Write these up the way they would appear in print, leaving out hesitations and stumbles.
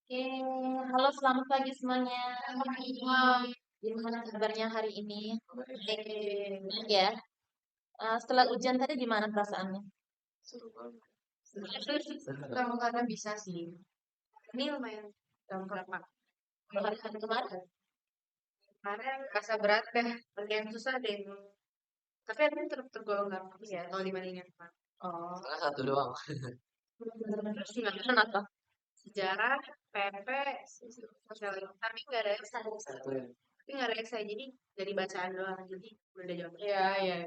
Oke, halo selamat pagi semuanya. Gimana kabarnya hari ini? Baik ya. Setelah ujian tadi gimana perasaannya? Kamu karena bisa sih. Ini lumayan gampang Pak. Hari kemarin? Kemarin rasa berat deh, ada yang susah deh. Tapi ada yang tergolong gampang sih ya kalau dibandingin Pak. Oh, Salah satu doang. terus gimana? Kenapa? Sejarah, PP, sosial tapi nggak ada esai. Satu ya. Tapi nggak ada esai, jadi dari bacaan doang. Jadi udah ada jawab. Iya, iya.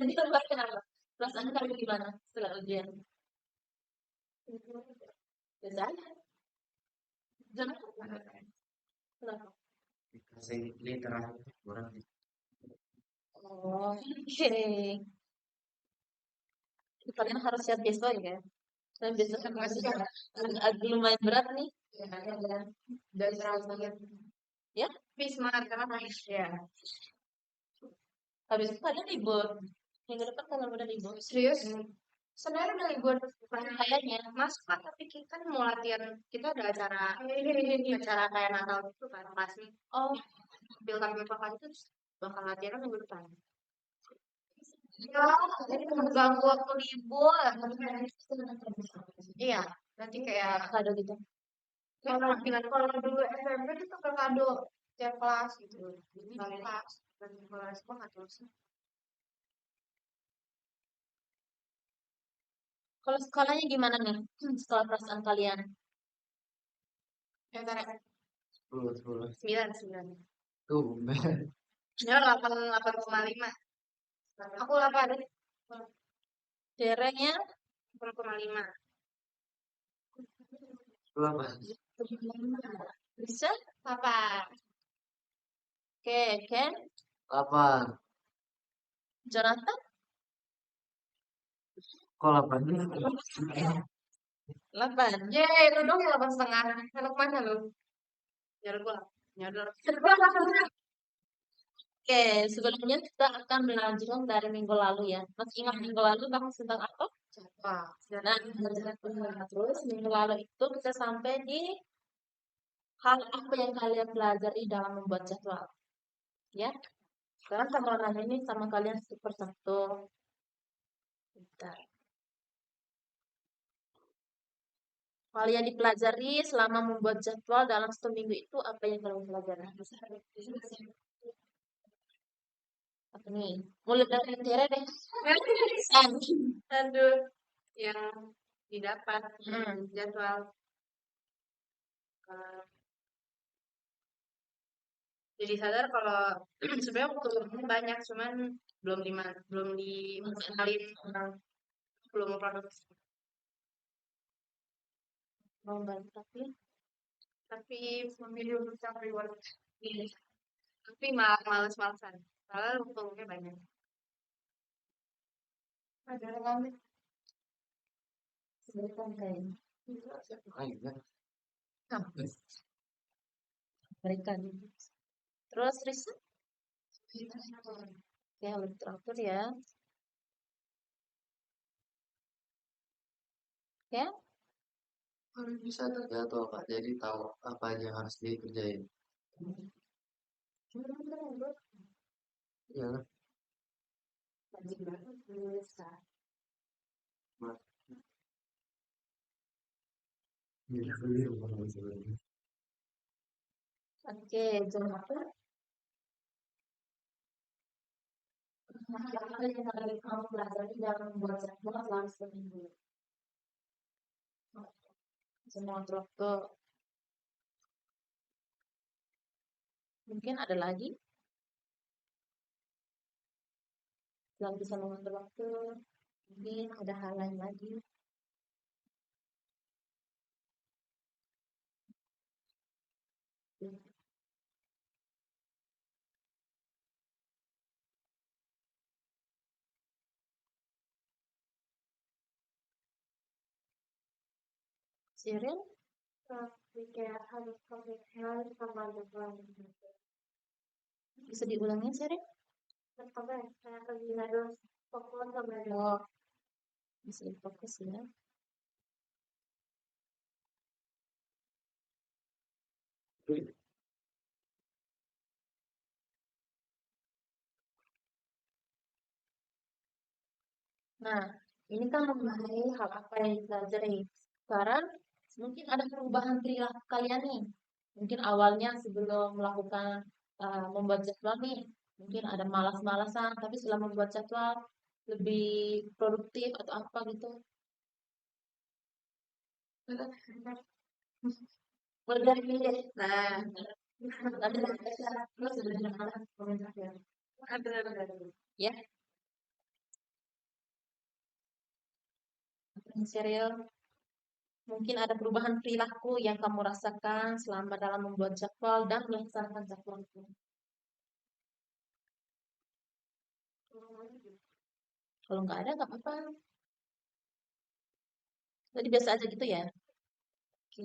Dia luar kenapa? Perasaan kamu gimana setelah ujian? Biasa aja. Kenapa? Kenapa? Dikasih literal kurang. Oh, oke. Kalian harus siap besok ya. Dan besok kan masih agak lumayan berat nih. Ya, ya. Dan terlalu banget. Ya, Tapi semangat karena habis ya. habis itu kalian libur. Minggu depan kalian udah libur. Serius? Sebenarnya udah libur Kayaknya. masuk kan, tapi kita kan mau latihan, kita ada acara kayak Natal gitu kan pasti. Oh, Tampil itu bakal latihan minggu depan. Ya, jadi mengganggu waktu libur. Iya, nanti kayak kado gitu. kalau dulu SMP itu ke kado tiap kelas gitu. Jadi kelas dan kelas kok nggak tahu sih. Kalau sekolahnya gimana nih? Sekolah perasaan kalian? Ya, ntar 10. 9. Tuh, Ya, 8,5. Aku 8. Derenya 8,5. berapa? bisa? Apa? Oke, Ken, 8. Jonathan, Kok 8? 8. Ya, itu dong 8,5. Anak mana lu? Nyadar gua. Nyadar. Oke, sebelumnya kita akan melanjutkan dari minggu lalu ya. Masih ingat minggu lalu bahas tentang apa? Wah, Nah, terus minggu lalu itu kita sampai di hal apa yang kalian pelajari dalam membuat jadwal. Ya, sekarang sama orang ini sama kalian satu persatu. Bentar. Hal yang dipelajari selama membuat jadwal dalam 1 minggu itu apa yang kalian pelajari? Apa nih? Mulai dari Tere deh. Sen. aduh, yang didapat jadwal. Eh, jadi sadar kalau sebenarnya waktu banyak, cuman belum dimaksimalin, belum produksi. Mau bantu Tapi memilih untuk self reward. Tapi males-malesan. Soalnya waktunya banyak. Ada yang sebutkan kayaknya. Enggak. Berikan. Terus Risa? Oke, lebih teratur ya. Ya, Harus bisa terjadwal Pak, jadi tahu apa aja yang harus dikerjain. Iya, wajib banget bisa. Mas. Iya, Oke, Jonathan. Apa yang kalian kamu pelajari dalam membuat jadwal selama 1 minggu? Semua struktur. Mungkin ada lagi yang bisa mengatur waktu. Mungkin ada hal lain lagi. Cyril? kayak harus harus sama jadwal. Bisa diulangin, Cyril? Apa ya? Kayak kerja harus fokus sama Oh, bisa fokus ya. Nah, ini kan mengenai hal apa yang dipelajari. Sekarang mungkin ada perubahan perilaku kalian nih. Mungkin awalnya sebelum melakukan membuat jadwal nih, mungkin ada malas-malasan, tapi setelah membuat jadwal lebih produktif atau apa gitu. Mulai dari ini deh. Nah, nanti kita baca terus sudah dengar komentarnya. Ada. Ya, serial. Mungkin ada perubahan perilaku yang kamu rasakan selama dalam membuat jadwal dan melaksanakan jadwal itu. Kalau nggak ada, nggak apa-apa. Jadi biasa aja gitu ya. Oke.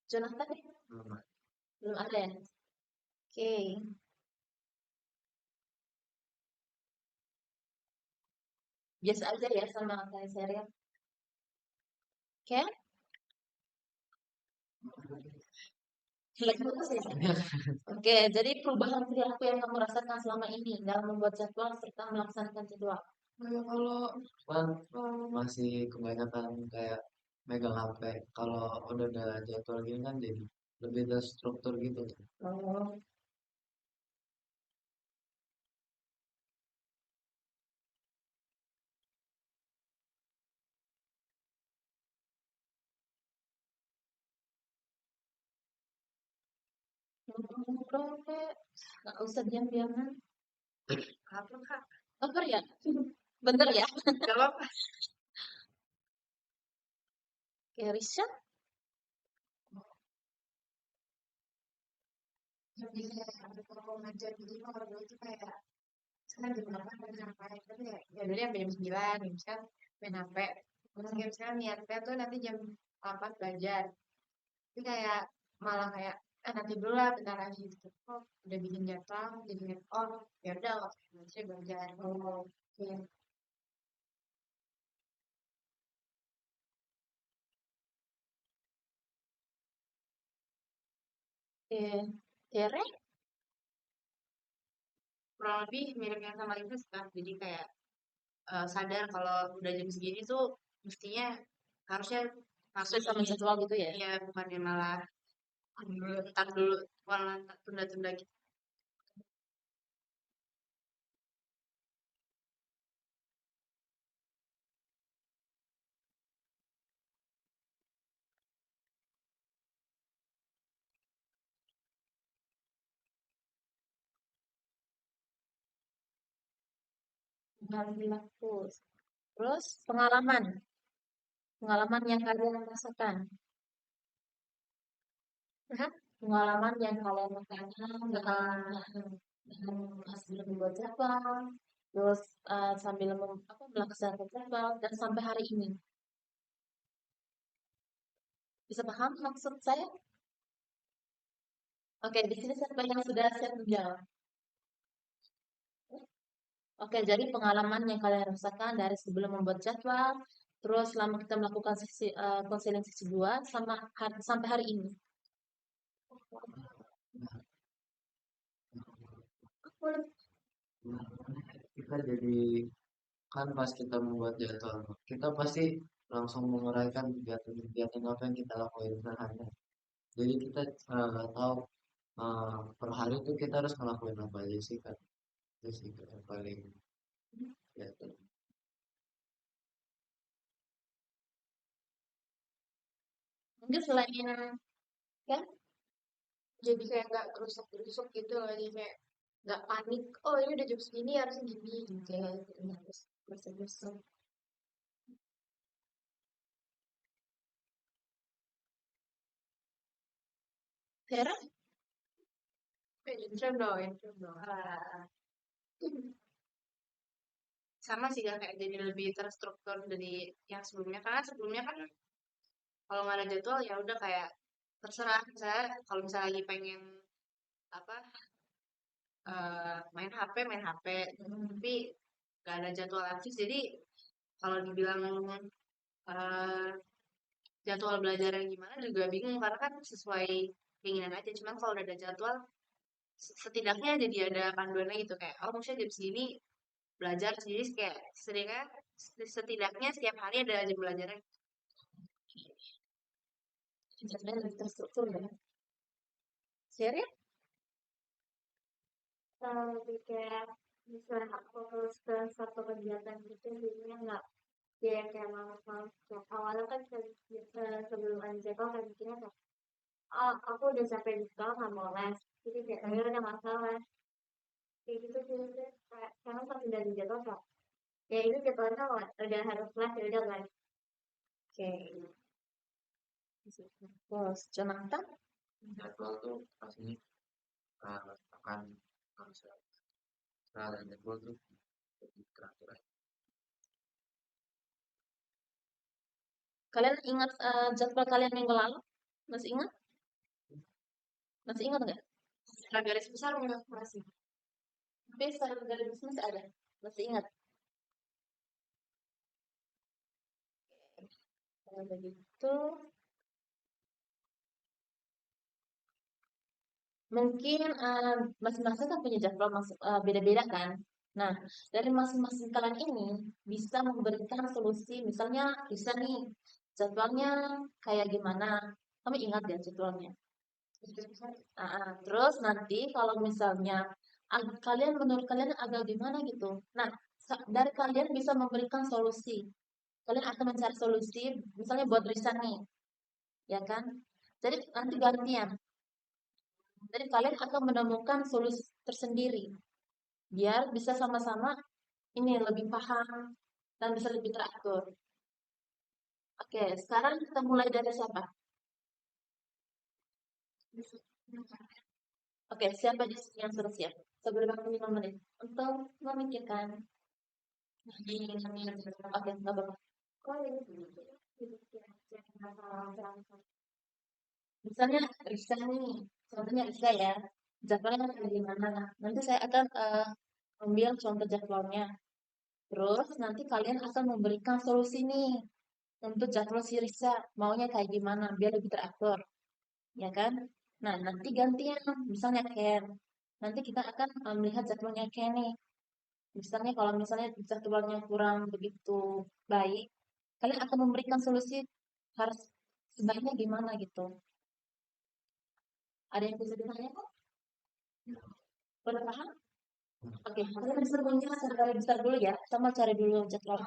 Jonathan nih, belum ada ya? Oke. Biasa aja ya sama kayak serial. Oke? Oke, jadi perubahan perilaku yang kamu rasakan selama ini dalam membuat jadwal serta melaksanakan jadwal. Kalau Kan masih kebanyakan kayak megang HP. Kalau udah ada jadwal gini kan jadi lebih terstruktur gitu. Oh, ngobrol kek. Nggak usah diam-diaman. apa kak? Lapar ya? Bentar ya. Gak apa-apa. Oke, Risha. Jadi kayak kalau ngajar gitu kalau dulu tuh kayak sekarang jam 8 main HP tapi ya dulu sampai jam 9 nih misalkan main HP terus kayak misalkan niatnya tuh nanti jam 8 belajar tapi kayak malah kayak nanti dulu lah bentar lagi gitu oh udah bikin jadwal jadi kayak, oh ya udah waktu belajar belajar oh oke. Tere. Kurang lebih miripnya sama itu sih Kak. Jadi kayak sadar kalau udah jam segini tuh mestinya harusnya Sesuai masuk sama ini jadwal gitu ya? ya bukannya malah ntar dulu malah tunda-tunda gitu. Alhamdulillah. Terus pengalaman. Pengalaman yang kalian rasakan. Hah? Pengalaman yang kalian rasakan dengan sebelum membuat jadwal. Terus sambil melaksanakan jadwal dan sampai hari ini. Bisa paham maksud saya? Oke, di sini siapa yang sudah siap menjawab? Oke, jadi pengalaman yang kalian rasakan dari sebelum membuat jadwal, terus selama kita melakukan sesi konseling sesi 2 sampai hari ini. Kita jadi kan pas kita membuat jadwal, kita pasti langsung menguraikan kegiatan-kegiatan apa yang kita lakuin sehari. Jadi kita tahu per hari itu kita harus ngelakuin apa aja sih kan. Itu sih yang paling ya, Mungkin selain ya, Jadi kayak nggak gerusak-gerusuk gitu loh jadi kayak nggak panik oh ini udah jam segini harusnya gini gitu ya harus bersebersih. Vera, Intro dong intro dong. Sama sih kan kayak jadi lebih terstruktur dari yang sebelumnya karena sebelumnya kan kalau nggak ada jadwal ya udah kayak terserah saya kalau misalnya lagi pengen apa main HP tapi nggak ada jadwal aktif jadi kalau dibilang jadwal belajar yang gimana juga bingung karena kan sesuai keinginan aja. Cuman kalau udah ada jadwal, setidaknya jadi ada panduannya gitu kayak, oh maksudnya jam segini belajar, jadi kayak setidaknya setiap hari ada jam belajarnya. Jadwalnya lebih terstruktur ya. Share ya? Lebih kayak misalnya aku harus ke satu kegiatan gitu jadinya nggak kayak malas-malas kayak awalnya kan sebelum anjekol kan mikirnya kayak aku udah capek di sekolah nggak mau les jadi kayak akhirnya ada masalah kayak gitu sih kayak karena pas udah di jadwal kayak ya itu jadwalnya udah harus les ya udah les. Oke. Terus Jonathan? Jadwal tuh pastinya akan harus ada jadwal tuh lebih teratur aja. Kalian ingat jadwal kalian minggu lalu? Masih ingat? Masih ingat nggak? Secara garis besar masih. Tapi secara garis besar masih ada. Masih ingat? Kalau begitu, mungkin masing-masing kan punya jadwal beda-beda kan. Nah, dari masing-masing kalian ini bisa memberikan solusi. Misalnya, bisa nih jadwalnya kayak gimana? Kamu ingat ya jadwalnya? Terus nanti kalau misalnya kalian menurut kalian agak gimana gitu. Nah, dari kalian bisa memberikan solusi. Kalian akan mencari solusi, misalnya buat Risa nih, ya kan? Jadi nanti gantian. Jadi kalian akan menemukan solusi tersendiri, biar bisa sama-sama ini lebih paham dan bisa lebih teratur. Oke, sekarang kita mulai dari siapa? Oke, siapa yang sudah siap? Sebelum 5 menit untuk memikirkan. Oke, nggak apa-apa. Misalnya Risa nih, contohnya Risa ya, jadwalnya kayak gimana? Nanti saya akan ambil contoh jadwalnya. Terus nanti kalian akan memberikan solusi nih untuk jadwal si Risa, maunya kayak gimana biar lebih teratur, ya kan? Nah, nanti gantian, misalnya Ken. Nanti kita akan melihat jadwalnya Ken nih. Misalnya kalau misalnya jadwalnya kurang begitu baik, kalian akan memberikan solusi harus sebaiknya gimana gitu. Ada yang bisa ditanya kok? Udah paham? Oke, kalian bisa punya secara besar dulu ya. Sama cari dulu jadwal.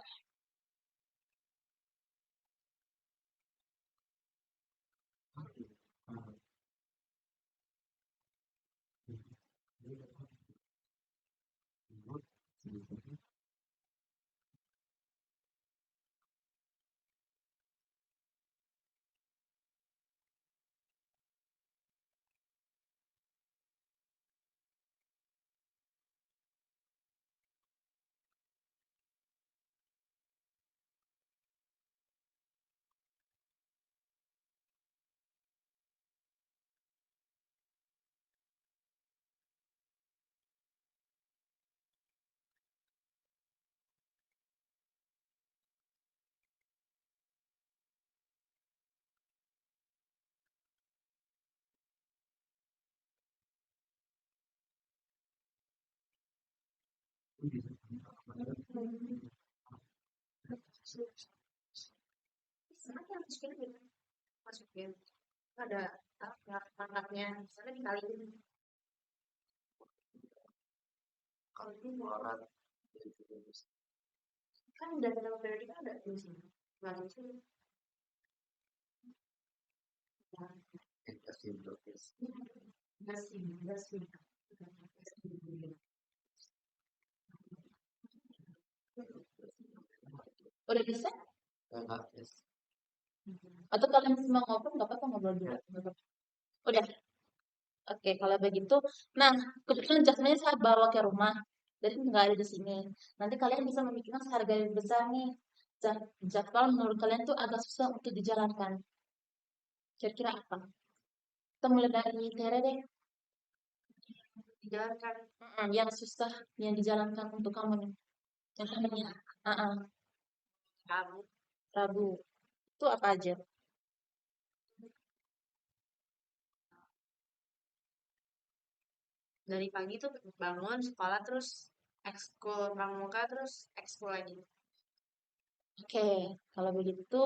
Masukin ada angkatnya misalnya dikaliin Kalau itu mualan kan udah ada periode kan ada di sini baru sih kasih blokis. Gasing. Udah bisa? Enggak, yes. Atau kalian semua ngobrol, nggak apa-apa ngobrol dulu. Udah. Oke, kalau begitu. Nah, kebetulan jasanya saya bawa ke rumah. Jadi nggak ada di sini. Nanti kalian bisa memikirkan seharga yang besar nih. Jadwal menurut kalian tuh agak susah untuk dijalankan. Kira-kira apa? Kita mulai dari Tere deh. dijalankan Yang susah yang dijalankan untuk kamu nih. Yang namanya kamu Rabu. itu apa aja? Dari pagi tuh bangun sekolah terus ekskul pramuka terus ekskul lagi. Oke, kalau begitu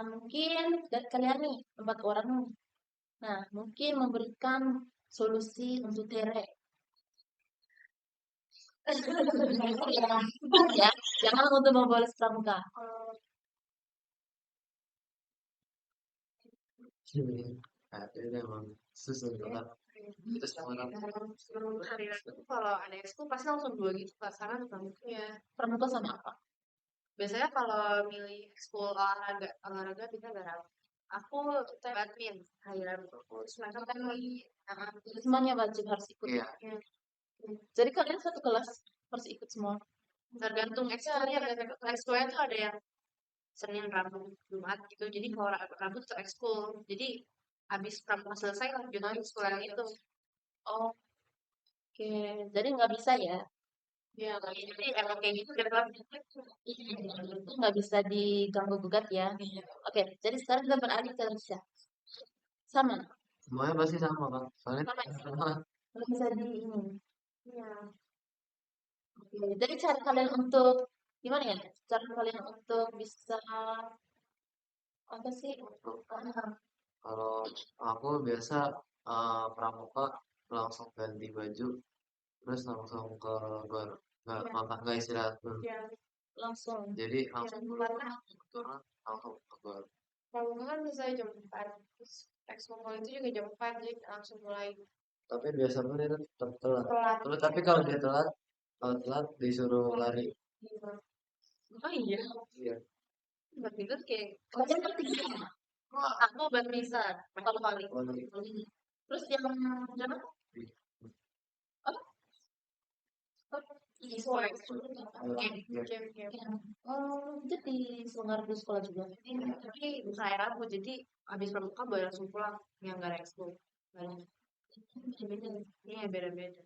mungkin dari kalian nih 4 orang nih. Nah, mungkin memberikan solusi untuk Tere. Ya, jangan untuk membolos pramuka. Nah, itu emang susah banget. Terus orang Sebelum hari Rabu tuh kalau ada ekskul pasti langsung 2 gitu pasangan pramukanya. Pramuka sama apa? Biasanya kalau milih ekskul olahraga kita garang. Aku badminton hari Rabu. Terus mereka kan lagi Semuanya wajib harus ikut. iya Jadi kalian satu kelas harus ikut semua. tergantung ekskulnya. Ekskulnya tuh ada yang Senin, Rabu, Jumat gitu. Jadi kalau Rabu tuh ekskul. Jadi habis pramuka selesai lanjut lagi ekskul yang itu. Oh, oke. Jadi nggak bisa ya? Ya, jadi emang kayak gitu kita Itu nggak bisa diganggu gugat ya. Oke, jadi sekarang kita beralih ke Risha. Sama, semuanya pasti sama kan soalnya nggak bisa di ini. Iya. Oke, jadi cara kalian untuk gimana ya? Cara kalian untuk bisa apa sih? kalau aku biasa pramuka langsung ganti baju terus langsung ke gor nggak makan nggak istirahat dulu Langsung. jadi langsung dulu turun langsung ke gor pramuka kan selesai jam 4. Terus ekskul itu juga jam 4 jadi langsung mulai tapi biasanya dia tetap telat telat. terus tapi kalau dia telat kalau telat disuruh lari Oh iya, iya badminton kayak Kalian bertiga. aku badminton kalau paling. lari Terus yang mana? E-sport. Iya. Game. Itu diselenggarakan di sekolah juga. Tapi bukan hari Rabu, jadi habis pramuka boleh langsung pulang yang nggak ada ekskul. Banyak. Iya beda-beda.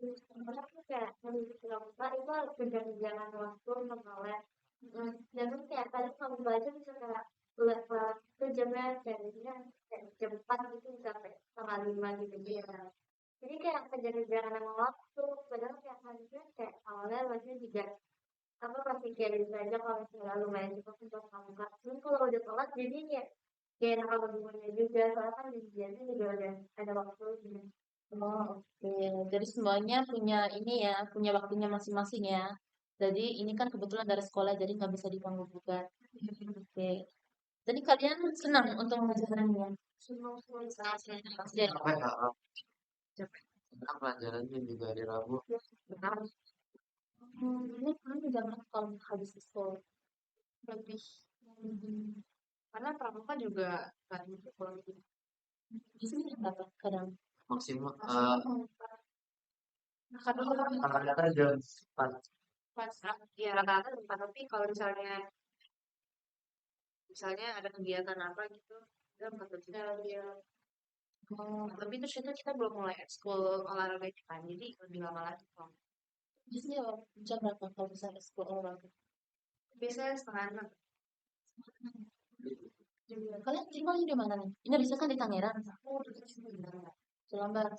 Tapi kayak habis pramuka itu harus kejar-kejaran waktu untuk ngeles. Dan terus kayak kadang kamu baca bisa kayak bulan itu jamnya kayak biasanya kayak jam 4 gitu bisa sampai setengah 5 gitu ya. Jadi kayak kejar-kejaran sama waktu. Padahal kayak harusnya kayak awalnya masih juga apa pasti kayak bisa aja kalau misalnya lumayan cepat untuk pramuka. Cuman kalau udah telat jadi kayak enak sama gimana juga soalnya kan biasanya juga udah ada waktu gitu. Oh, oke. Jadi semuanya punya ini ya, punya waktunya masing-masing ya. Jadi ini kan kebetulan dari sekolah, jadi nggak bisa diganggu gugat. Oke. Jadi kalian senang untuk mengajarkannya. Semua Pasti. sampai karena pelajarannya juga di Rabu Benar Ini kalian jam berapa kalau habis sekolah? lebih. Karena pramuka juga nggak gitu kalau gitu. Di sini jam berapa kadang? maksimal Kadang kadang-kadang jam 4 pas ya rata-rata tempat tapi kalau misalnya ada kegiatan apa gitu kita 4 jam. Tapi terus itu kita belum mulai ekskul olahraga itu kan jadi lebih lama lagi kok. Di sini jam berapa kalau misalnya sekolah olahraga? Biasanya setengah 6. Kalian tinggalnya di mana nih? Ini bisa kan di Tangerang? Selambat.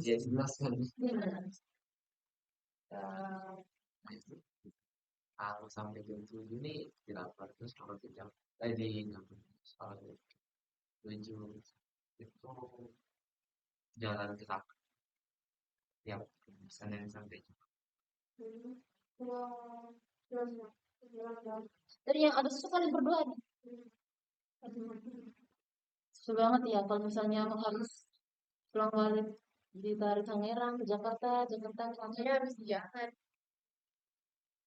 ya jelas kan Di mana? kalau sampai jam 7 ini dilakukan terus kalau di jam di jam soal 7 itu jalan gerak tiap Senin sampai Jumat. Dari yang ada suka kalian berdua nih. Susah banget ya kalau misalnya harus pulang balik dari Tangerang ke Jakarta, Jakarta ke Saya Tangerang. habis di jalan.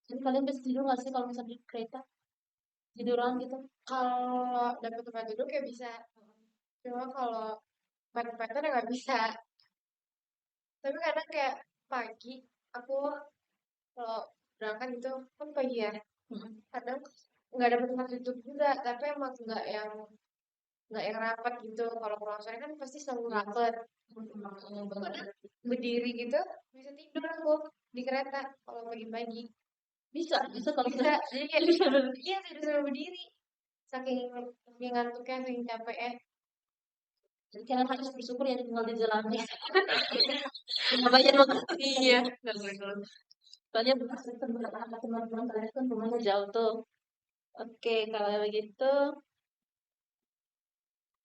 Jadi kalian bisa tidur nggak sih kalau misalnya di kereta? Tiduran gitu? Kalau dapat tempat duduk ya bisa. Cuma kalau pet-petan ya nggak bisa. Tapi kadang kayak pagi aku kalau berangkat gitu kan pagi ya. Kadang nggak dapat tempat duduk juga. Tapi emang nggak yang rapat gitu. Kalau pulang sore kan pasti selalu rapat. Maksudnya benar. Berdiri gitu bisa tidur aku di kereta kalau pagi-pagi. Bisa kalau Bisa, jadi kayak iya tidur sambil berdiri. Saking ngantuknya, saking capek ya. Jadi kalian harus bersyukur ya tinggal di jalan. Namanya mengerti ya. Nggak boleh keluar. Soalnya berhasil sama teman-teman kalian kan rumahnya jauh tuh. Oke, kalau begitu,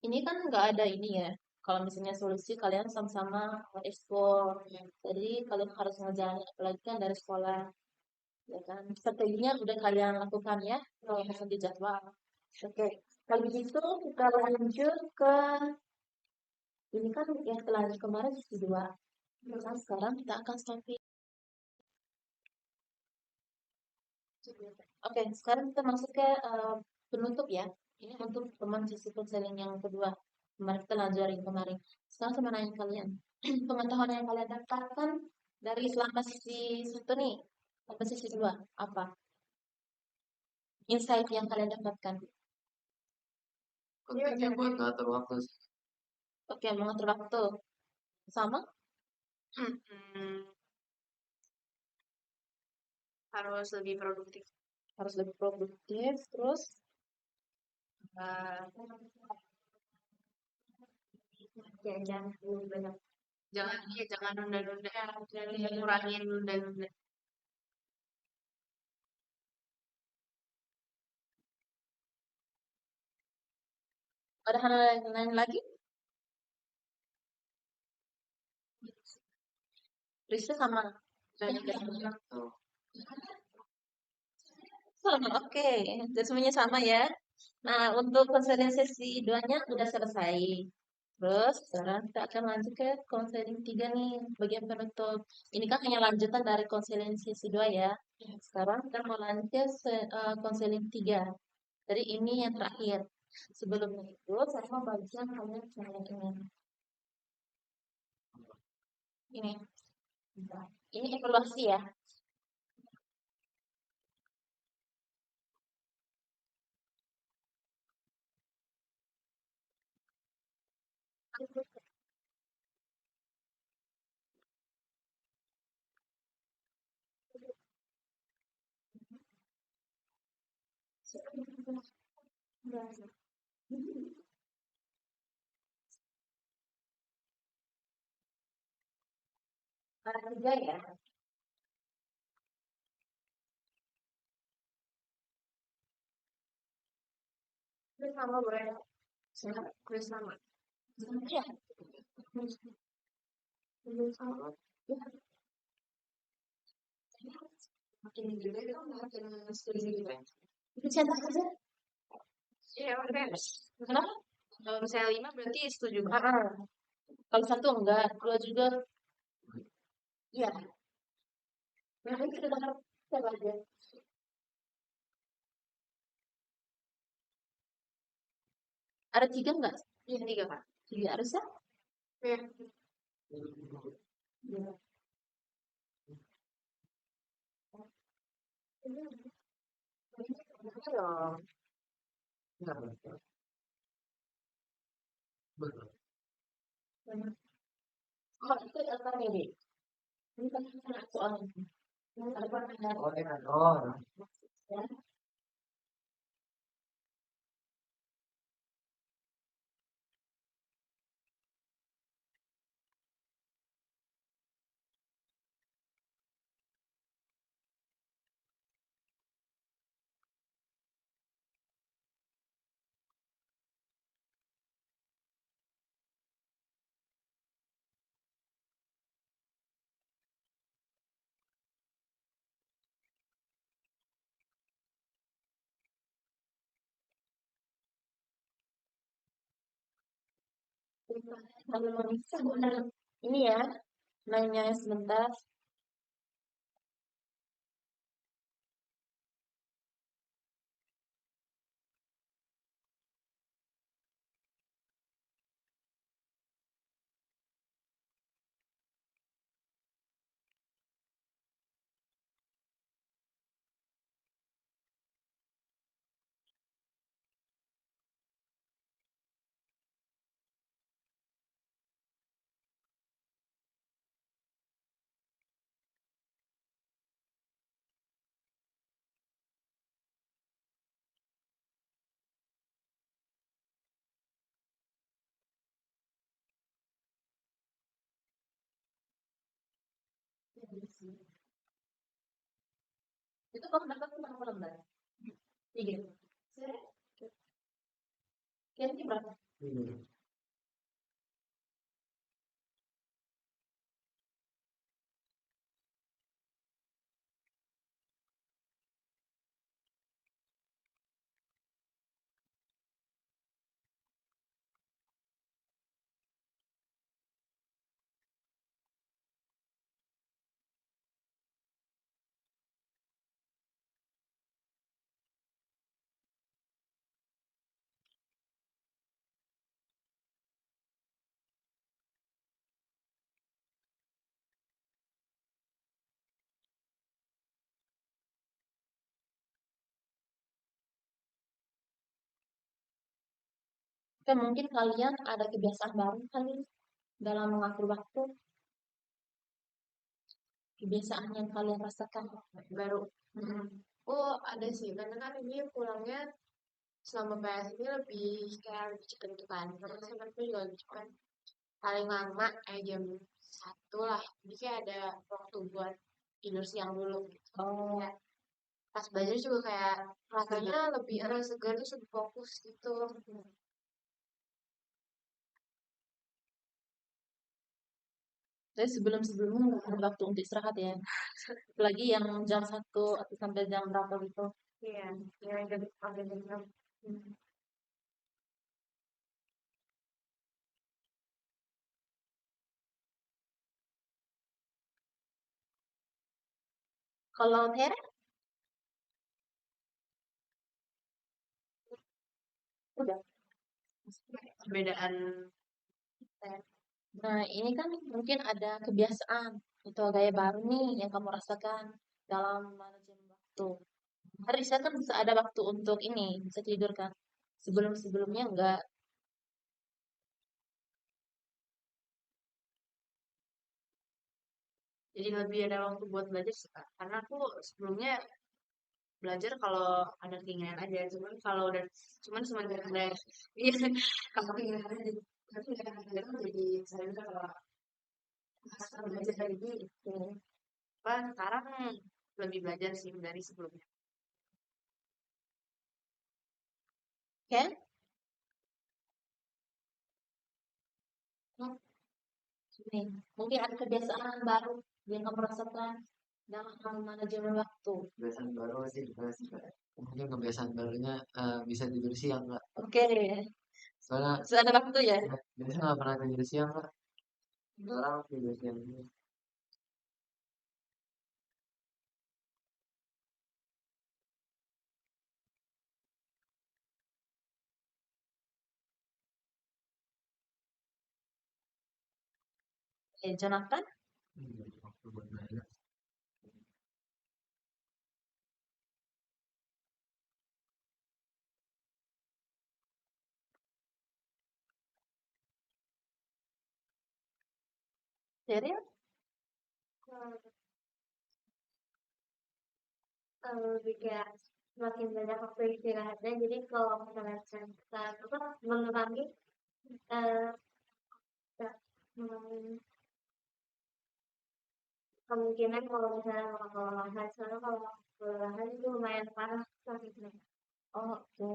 ini kan nggak ada ini ya. Kalau misalnya solusi kalian sama-sama ekspor, jadi kalian harus ngejalan apalagi kan dari sekolah, ya kan. Strateginya udah kalian lakukan ya, kalau misalnya di jadwal. Oke, kalau begitu kita lanjut ke ini kan yang lanjut kemarin sesi 2. Nah, sekarang kita akan sampai. Oke, sekarang kita masuk ke penutup ya. Ini untuk teman sisi konseling yang kedua. Kemarin kita lanjutin kemarin. Sekarang saya mau nanya kalian. Pengetahuan yang kalian dapatkan dari selama sisi 1 nih, sampai sisi 2, apa? Insight yang kalian dapatkan. Pentingnya buat ngatur waktu sih. Oke, mengatur waktu. Sama? Harus lebih produktif. Harus lebih produktif, terus Ya, jangan terlalu banyak. Jangan nunda-nunda, kurangin nunda-nunda. ada hal lain lagi? Risa sama. Tuh. Sama, oke. Dan semuanya sama ya. Nah, untuk konseling sesi 2-nya udah selesai. Terus sekarang kita akan lanjut ke konseling 3 nih, bagian penutup. Ini kan hanya lanjutan dari konseling sesi 2 ya. Sekarang kita mau lanjut ke konseling 3. Jadi ini yang terakhir. Sebelumnya itu saya mau bagikan kalian yang ini. Ini. Ini evaluasi ya. Ada 3 ya. Terus sama boleh. Terus sama. Ya. Terus sama. Makin juga itu makin studi gitu. Itu centang aja. Iya, oke. Kenapa? Kalau misalnya 5 berarti setuju Ah, banget. ah. Kalau 1 enggak, 2 juga. Iya. Nah, ini kita harus coba aja. Ada 3 enggak? Iya, 3 Kak. 3 harusnya? Iya. Iya. dong. Ya, betul. Betul. Oh, itu apa ini? Ini kan soalnya. Ada pertanyaan. Oh, enak. Oh, Ya. Kalau mau bisa, ini ya, nanya sebentar. Itu kalau dapat berapa lembar? 3. Kira-kira berapa? Iya. Oke, mungkin kalian ada kebiasaan baru kali dalam mengatur waktu, kebiasaan yang kalian rasakan baru. Oh, ada sih. Karena kan ini pulangnya selama PS ini lebih kayak lebih cepet gitu kan. Terus aku juga lebih cepet. Paling lama jam 1 lah. Jadi kayak ada waktu buat tidur siang dulu gitu. Oh, Kayak pas belajar juga kayak rasanya lebih segar terus lebih fokus gitu. jadi sebelum-sebelumnya nggak ada waktu untuk istirahat ya. Apalagi yang jam 1 atau sampai jam berapa gitu. Iya, yang jam sampai jam 6. Kalau Tere, udah. Perbedaan Nah, ini kan mungkin ada kebiasaan atau gaya baru nih yang kamu rasakan dalam manajemen waktu. Harusnya kan bisa ada waktu untuk ini, bisa tidur kan. Sebelum-sebelumnya enggak. jadi lebih ada waktu buat belajar sih Kak. Karena aku sebelumnya belajar kalau ada keinginan aja, cuman semenjak iya kalau keinginan aja tapi kadang-kadang jadi saya kalau sekarang belajar lagi itu apa sekarang lebih belajar sih dari sebelumnya. Oke? Nih, mungkin ada kebiasaan baru yang kamu rasakan dalam manajemen waktu. Kebiasaan baru sih mungkin kebiasaan barunya bisa tidur siang Kak. Oke, Soalnya sudah ada waktu ya. biasanya nggak pernah tidur siang Kak. Sekarang tidur siang ini. Jonathan, Waktu buat belajar. Cheryl, lebih kayak semakin banyak waktu istirahatnya. Jadi kalau misalnya kita apa mengurangi eh, ya, mengurangi kemungkinan kalau misalnya makan kelelahan, soalnya kalau makan kelelahan itu lumayan parah sakitnya. oke.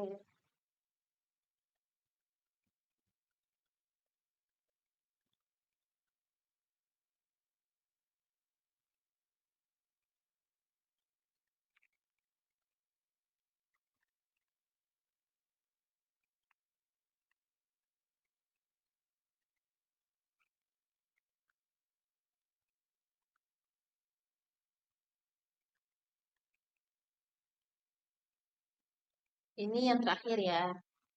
Ini yang terakhir ya.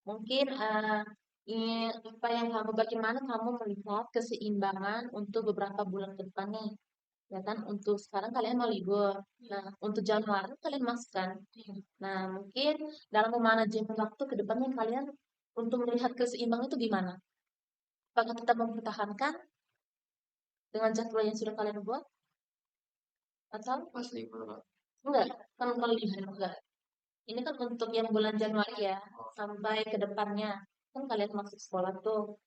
Mungkin apa yang kamu, bagaimana kamu melihat keseimbangan untuk beberapa bulan ke depan nih? Ya kan, untuk sekarang kalian mau libur. Nah, untuk Januari kalian masuk kan? Nah, mungkin dalam memanajemen waktu ke depannya kalian untuk melihat keseimbangan itu gimana? Apakah tetap mempertahankan dengan jadwal yang sudah kalian buat? Atau Pas libur Kak. enggak? Kan kalau libur enggak. Ini kan untuk yang bulan Januari ya, sampai ke depannya. Kan kalian masuk sekolah tuh,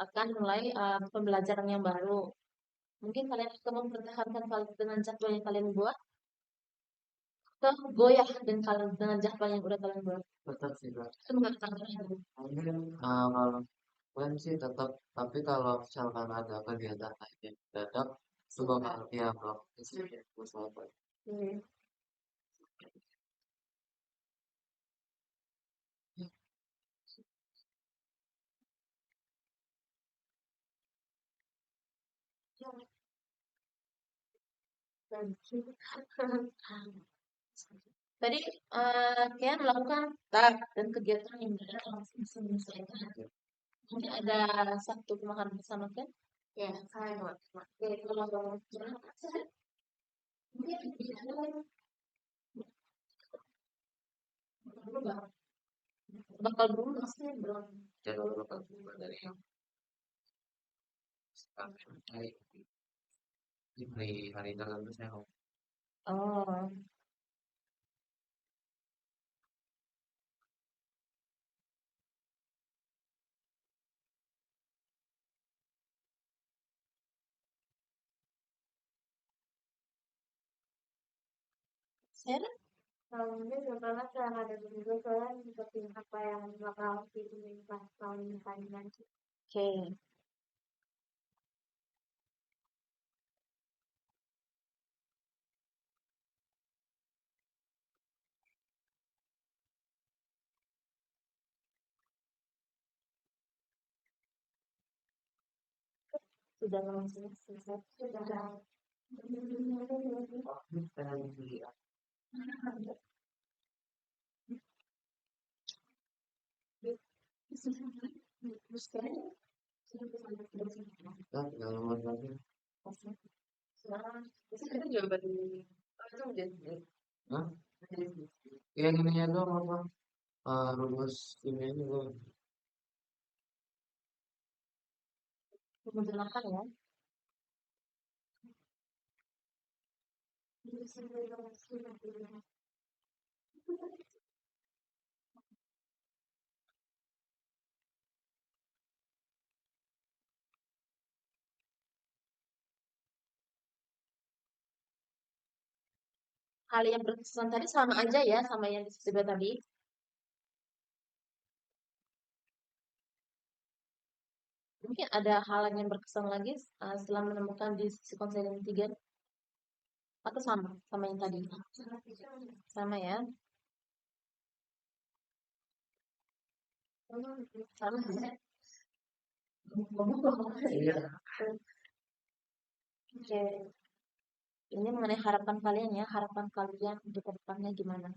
akan mulai pembelajaran yang baru. Mungkin kalian akan mempertahankan dengan jadwal yang kalian buat, atau goyah dengan jadwal yang udah kalian buat. Tetap sih Kak. Itu menurut kalian. Mungkin kalau plan sih tetap, tapi kalau misalkan ada kegiatan lain yang mendadak, itu bakal ya melakukan sedikit usaha. Hmm. Tadi kalian melakukan tak dan kegiatan yang mendadak langsung bisa menyesuaikan. Mungkin ada satu pemahaman bersama kan? Ya, saya buat. Oke, kalau mungkin bisa berubah. Bakal berubah sih, belum. Jadwal bakal berubah dari yang hari hari tertentu saya mau. Oh, saya Kalau mungkin sebenarnya cara ada juga soalnya ngikutin apa yang bakal diumumin pas tahun depan nanti. oke. Sudah langsung selesai. Sudah. Kan kalau menurut lagi, Itu jawaban itu menjadi Hah? Yang ininya doang apa? Rumus ini doang. menggunakan ya. Hal yang berkesan tadi sama aja ya sama yang disebut tadi. Mungkin ada hal yang berkesan lagi setelah menemukan di sisi konseling 3 atau sama yang tadi. Sama ya. Sama ya. Iya. Oke. Ini mengenai harapan kalian ya, harapan kalian untuk ke depannya gimana?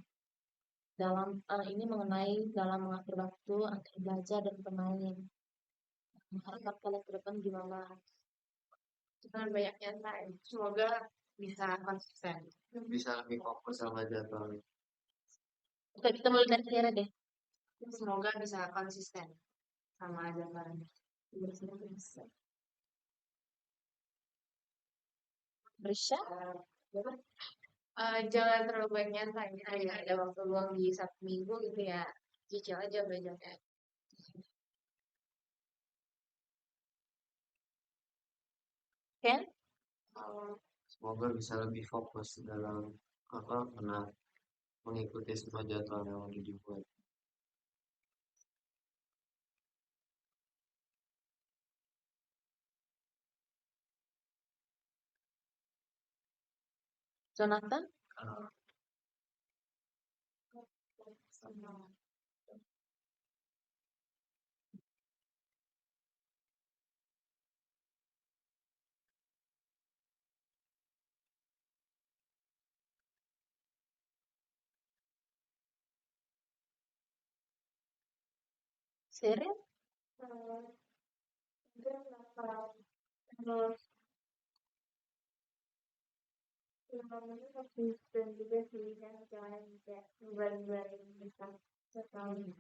Dalam ini mengenai dalam mengatur waktu antara belajar dan bermain. Harapan kalian ke depan gimana? Jangan banyak nyantai. Semoga bisa konsisten. Bisa lebih fokus sama jadwalnya. Oke, kita mulai dari Tiara deh. Semoga bisa konsisten sama jadwalnya. Bersya? Jangan terlalu banyak nyantai. Kayak ada waktu luang di Sabtu Minggu gitu ya. Cicil aja belajarnya. Ken? Semoga bisa lebih fokus dalam mengikuti semua jadwal yang udah dibuat. Jonathan? Sheryl? Terus namanya konsisten juga sih kan jangan kayak ngebar-barin bisa setahun.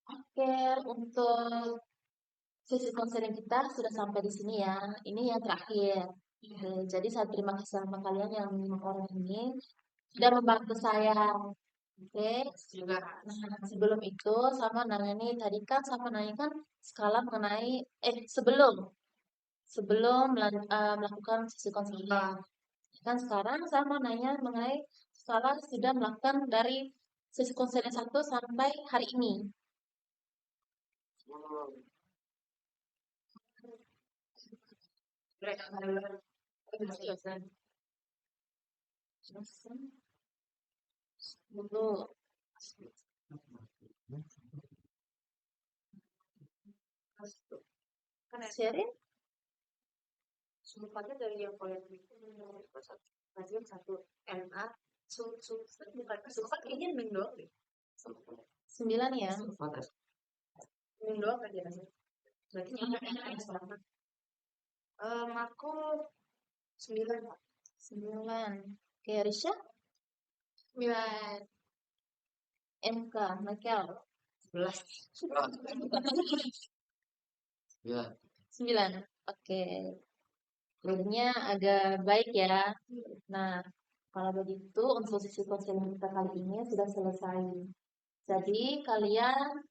Oke, untuk sesi konseling kita sudah sampai di sini ya. Ini yang terakhir. Oke, jadi saya terima kasih sama kalian yang 5 orang ini sudah membantu saya. Oke. Juga. Nah, sebelum itu sama nanya nih tadi kan sama nanya kan skala mengenai sebelum melakukan sesi konseling. Kan sekarang saya mau nanya mengenai skala sudah melakukan dari sesi konseling 1 sampai hari ini. Dulu Kan sharing sumpahnya dari yang kalian bikin kajian satu MA bukan sumpah kayaknya min doang deh. 9 ya. Min doang kan dia berarti yang selama aku 9 Pak. 9. Oke, Risha, 9 MK, Michael. 11 Ya, 9. Oke. Gradenya agak baik ya. Nah, kalau begitu untuk sesi konseling kita kali ini sudah selesai. Jadi kalian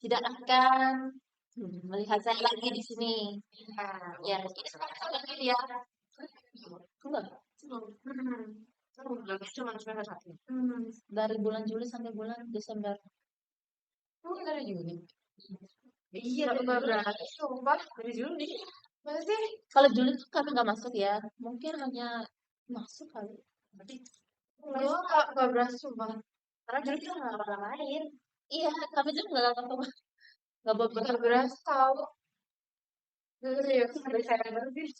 tidak akan melihat saya lagi di sini. Ya, ini sekarang lagi ya. Enggak. cuma semester 1. Dari bulan Juli sampai bulan Desember. Dari Juni. Iya, berarti sumpah dari Juni. Masih Kalau Juli tuh kami nggak masuk ya. Mungkin hanya masuk kali. nggak berasa sumpah. Karena Juni kita nggak pernah main. Iya, kami juga nggak apa-apa. Nggak apa-apa. Nggak berasa tahu. Serius, sampai saya berhenti.